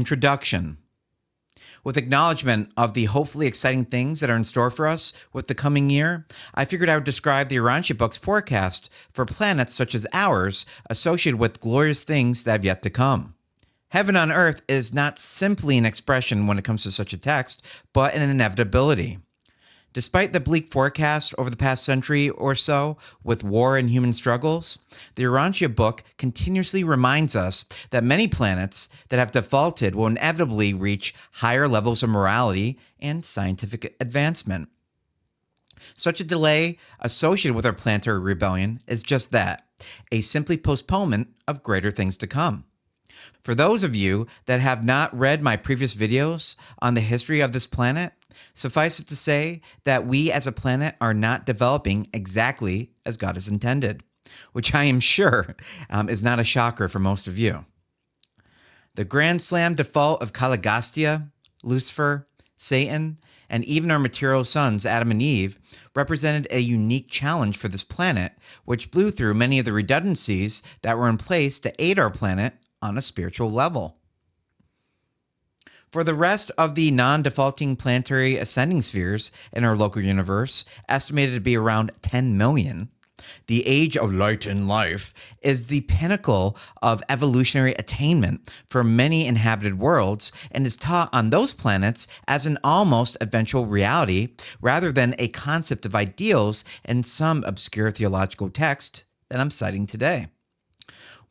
Introduction. With acknowledgement of the hopefully exciting things that are in store for us with the coming year, I figured I would describe the Urantia Book's forecast for planets such as ours associated with glorious things that have yet to come. Heaven on earth is not simply an expression when it comes to such a text, but an inevitability. Despite the bleak forecast over the past century or so with war and human struggles, the Urantia Book continuously reminds us that many planets that have defaulted will inevitably reach higher levels of morality and scientific advancement. Such a delay associated with our planetary rebellion is just that, a simply postponement of greater things to come. For those of you that have not read my previous videos on the history of this planet, suffice it to say that we as a planet are not developing exactly as God has intended, which I am sure is not a shocker for most of you. The grand slam default of Caligastia, Lucifer, Satan, and even our material sons, Adam and Eve, represented a unique challenge for this planet, which blew through many of the redundancies that were in place to aid our planet on a spiritual level. For the rest of the non-defaulting planetary ascending spheres in our local universe, estimated to be around 10 million, the age of light and life is the pinnacle of evolutionary attainment for many inhabited worlds and is taught on those planets as an almost eventual reality rather than a concept of ideals in some obscure theological text that I'm citing today.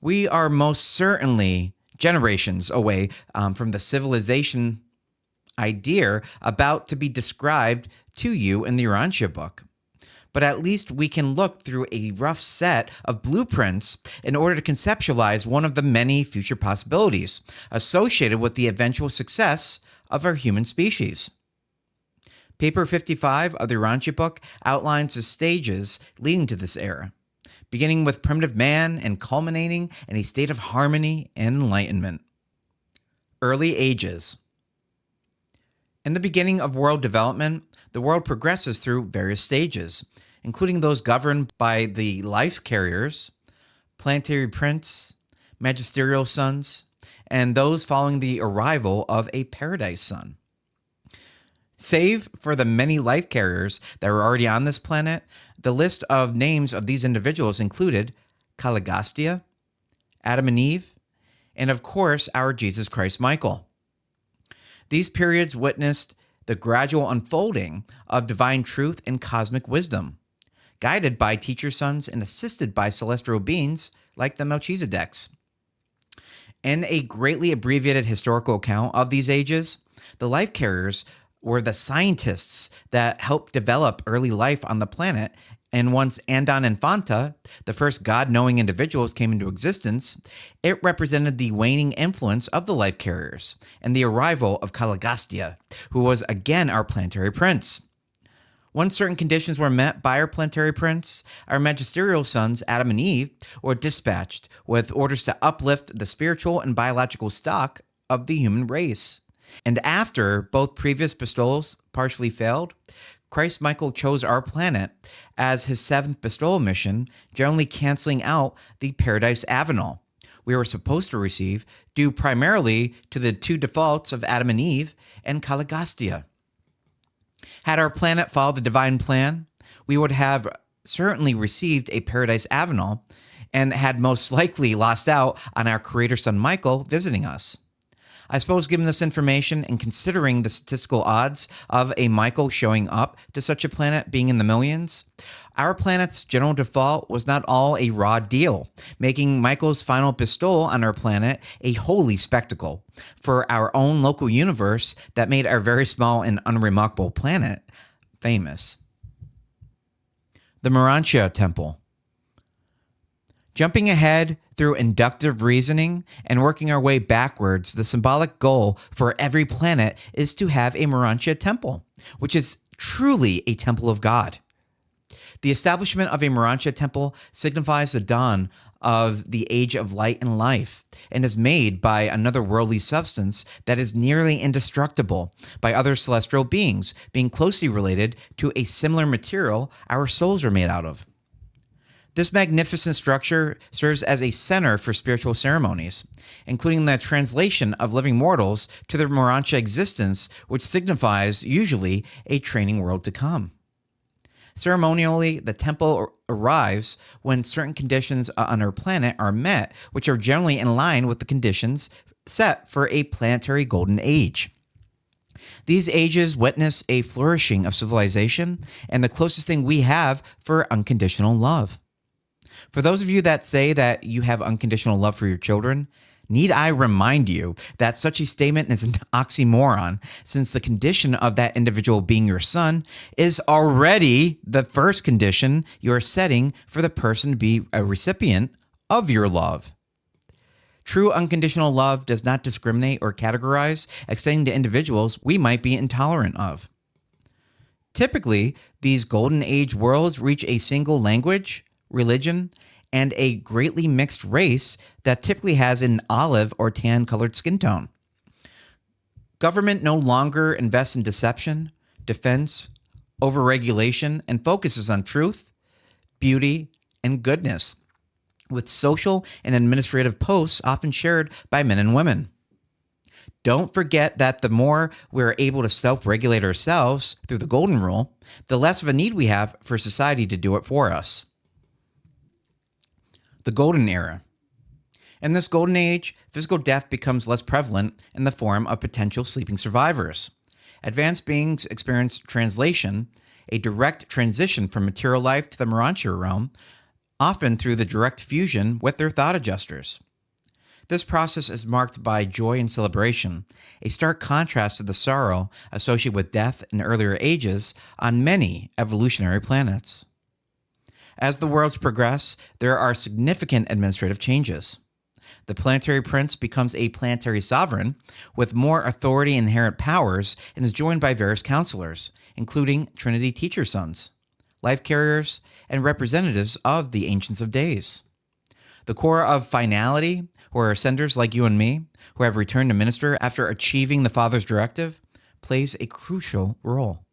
We are most certainly generations away from the civilization idea about to be described to you in the Urantia Book. But at least we can look through a rough set of blueprints in order to conceptualize one of the many future possibilities associated with the eventual success of our human species. Paper 55 of the Urantia Book outlines the stages leading to this era, beginning with primitive man and culminating in a state of harmony and enlightenment. Early ages. In the beginning of world development, the world progresses through various stages, including those governed by the life carriers, planetary prince, magisterial sons, and those following the arrival of a paradise son. Save for the many life carriers that were already on this planet, the list of names of these individuals included Caligastia, Adam and Eve, and of course our Jesus Christ Michael. These periods witnessed the gradual unfolding of divine truth and cosmic wisdom, guided by teacher sons and assisted by celestial beings like the Melchizedeks. In a greatly abbreviated historical account of these ages, the life carriers were the scientists that helped develop early life on the planet, and once Andon and Fanta, the first God-knowing individuals, came into existence, it represented the waning influence of the life carriers and the arrival of Caligastia, who was again our planetary prince. Once certain conditions were met by our planetary prince, our magisterial sons, Adam and Eve, were dispatched with orders to uplift the spiritual and biological stock of the human race. And after both previous bestowals partially failed, Christ Michael chose our planet as his seventh bestowal mission, generally canceling out the Paradise Avenal we were supposed to receive, due primarily to the two defaults of Adam and Eve and Caligastia. Had our planet followed the divine plan, we would have certainly received a Paradise Avenal and had most likely lost out on our creator son Michael visiting us. I suppose given this information and considering the statistical odds of a Michael showing up to such a planet being in the millions, our planet's general default was not all a raw deal, making Michael's final bestowal on our planet a holy spectacle for our own local universe that made our very small and unremarkable planet famous. The Morontia Temple. Jumping ahead through inductive reasoning and working our way backwards, the symbolic goal for every planet is to have a Morontia temple, which is truly a temple of God. The establishment of a Morontia temple signifies the dawn of the age of light and life, and is made by another worldly substance that is nearly indestructible by other celestial beings, being closely related to a similar material our souls are made out of. This magnificent structure serves as a center for spiritual ceremonies, including the translation of living mortals to their Morontia existence, which signifies usually a training world to come. Ceremonially, the temple arrives when certain conditions on our planet are met, which are generally in line with the conditions set for a planetary golden age. These ages witness a flourishing of civilization and the closest thing we have for unconditional love. For those of you that say that you have unconditional love for your children, need I remind you that such a statement is an oxymoron, since the condition of that individual being your son is already the first condition you are setting for the person to be a recipient of your love. True unconditional love does not discriminate or categorize, extending to individuals we might be intolerant of. Typically, these golden age worlds reach a single language, religion, and a greatly mixed race that typically has an olive or tan colored skin tone. Government no longer invests in deception, defense, overregulation, and focuses on truth, beauty, and goodness, with social and administrative posts often shared by men and women. Don't forget that the more we're able to self-regulate ourselves through the golden rule, the less of a need we have for society to do it for us. The golden era. In this golden age, physical death becomes less prevalent in the form of potential sleeping survivors. Advanced beings experience translation, a direct transition from material life to the Morontia realm, often through the direct fusion with their thought adjusters. This process is marked by joy and celebration, a stark contrast to the sorrow associated with death in earlier ages on many evolutionary planets. As the worlds progress, there are significant administrative changes. The planetary prince becomes a planetary sovereign with more authority and inherent powers and is joined by various counselors, including Trinity teacher sons, life carriers, and representatives of the Ancients of Days. The core of finality, who are ascenders like you and me, who have returned to minister after achieving the Father's directive, plays a crucial role.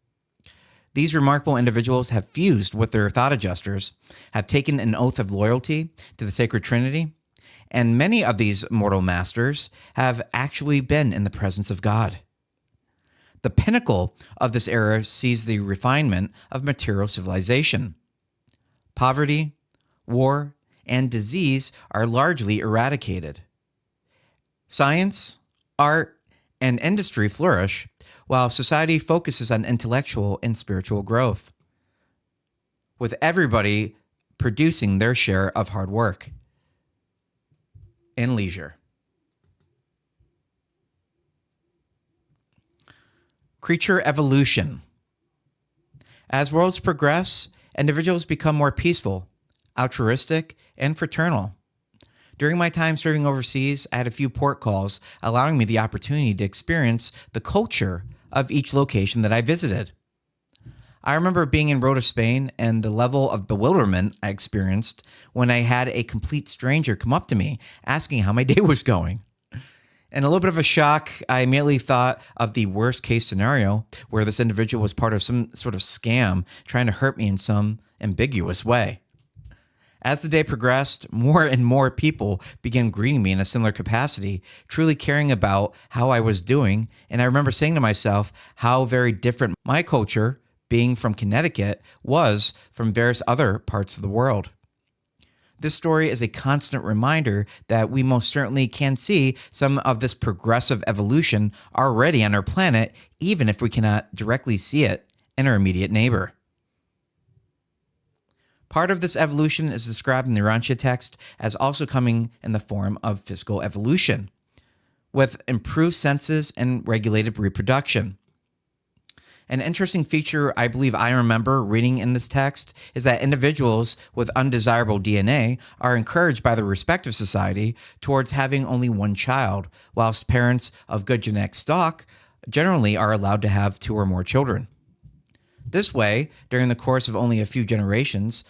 These remarkable individuals have fused with their thought adjusters, have taken an oath of loyalty to the Sacred Trinity, and many of these mortal masters have actually been in the presence of God. The pinnacle of this era sees the refinement of material civilization. Poverty, war, and disease are largely eradicated. Science, art, and industry flourish, while society focuses on intellectual and spiritual growth, with everybody producing their share of hard work and leisure. Creature evolution. As worlds progress, individuals become more peaceful, altruistic, and fraternal. During my time serving overseas, I had a few port calls, allowing me the opportunity to experience the culture of each location that I visited. I remember being in Rota, Spain, and the level of bewilderment I experienced when I had a complete stranger come up to me asking how my day was going. And a little bit of a shock, I immediately thought of the worst case scenario where this individual was part of some sort of scam trying to hurt me in some ambiguous way. As the day progressed, more and more people began greeting me in a similar capacity, truly caring about how I was doing. And I remember saying to myself how very different my culture, being from Connecticut, was from various other parts of the world. This story is a constant reminder that we most certainly can see some of this progressive evolution already on our planet, even if we cannot directly see it in our immediate neighbor. Part of this evolution is described in the Urantia text as also coming in the form of physical evolution, with improved senses and regulated reproduction. An interesting feature I believe I remember reading in this text is that individuals with undesirable DNA are encouraged by their respective society towards having only one child, whilst parents of good genetic stock generally are allowed to have 2 or more children. This way, during the course of only a few generations,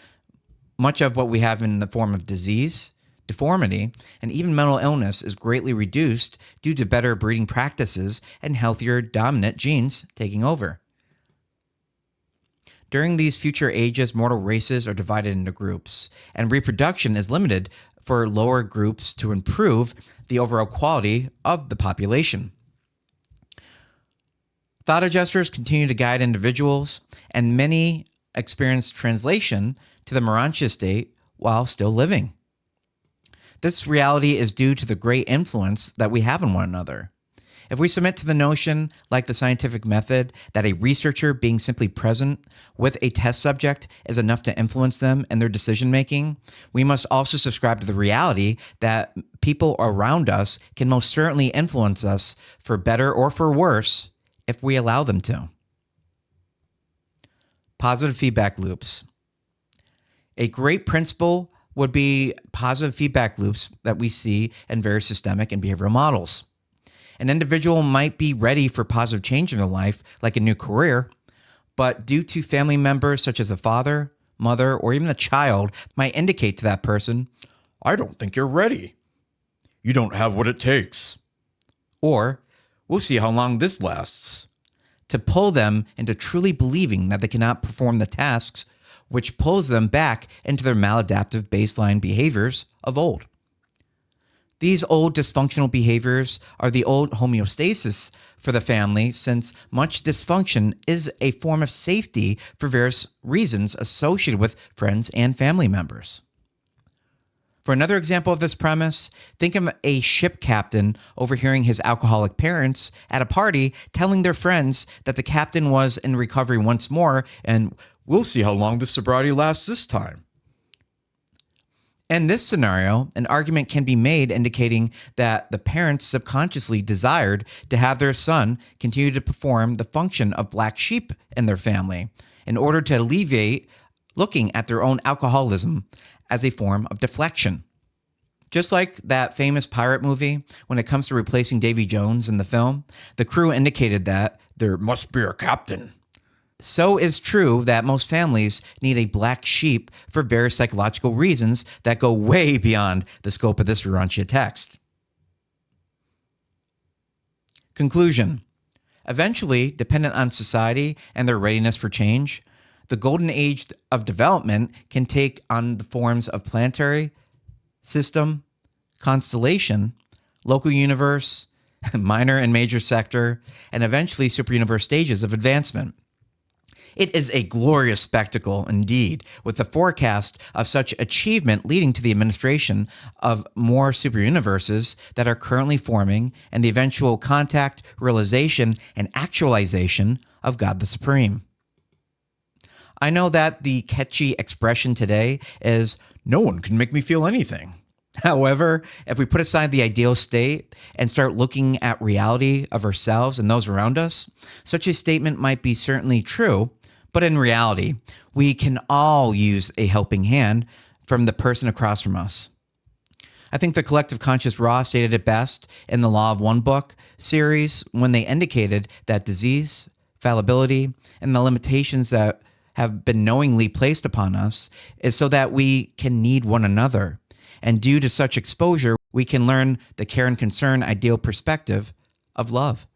much of what we have in the form of disease, deformity, and even mental illness is greatly reduced due to better breeding practices and healthier dominant genes taking over. During these future ages, mortal races are divided into groups, and reproduction is limited for lower groups to improve the overall quality of the population. Thought adjusters continue to guide individuals, and many experience translation to the Morontia state while still living. This reality is due to the great influence that we have on one another. If we submit to the notion, like the scientific method, that a researcher being simply present with a test subject is enough to influence them and their decision making, we must also subscribe to the reality that people around us can most certainly influence us for better or for worse if we allow them to. Positive feedback loops. A great principle would be positive feedback loops that we see in various systemic and behavioral models. An individual might be ready for positive change in their life, like a new career, but due to family members such as a father, mother, or even a child might indicate to that person, "I don't think you're ready. You don't have what it takes." Or, "We'll see how long this lasts," to pull them into truly believing that they cannot perform the tasks, which pulls them back into their maladaptive baseline behaviors of old. These old dysfunctional behaviors are the old homeostasis for the family, since much dysfunction is a form of safety for various reasons associated with friends and family members. For another example of this premise, think of a ship captain overhearing his alcoholic parents at a party telling their friends that the captain was in recovery once more and "we'll see how long this sobriety lasts this time." In this scenario, an argument can be made indicating that the parents subconsciously desired to have their son continue to perform the function of black sheep in their family in order to alleviate looking at their own alcoholism as a form of deflection. Just like that famous pirate movie, when it comes to replacing Davy Jones in the film, the crew indicated that there must be a captain. So is true that most families need a black sheep for various psychological reasons that go way beyond the scope of this Urantia text. Conclusion. Eventually, dependent on society and their readiness for change, the golden age of development can take on the forms of planetary, system, constellation, local universe, minor and major sector, and eventually superuniverse stages of advancement. It is a glorious spectacle indeed, with the forecast of such achievement leading to the administration of more superuniverses that are currently forming and the eventual contact, realization, and actualization of God the Supreme. I know that the catchy expression today is, "No one can make me feel anything." However, if we put aside the ideal state and start looking at reality of ourselves and those around us, such a statement might be certainly true, but in reality, we can all use a helping hand from the person across from us. I think the Collective Conscious Raw stated it best in the Law of One book series when they indicated that disease, fallibility, and the limitations that have been knowingly placed upon us is so that we can need one another. And due to such exposure, we can learn the care and concern ideal perspective of love.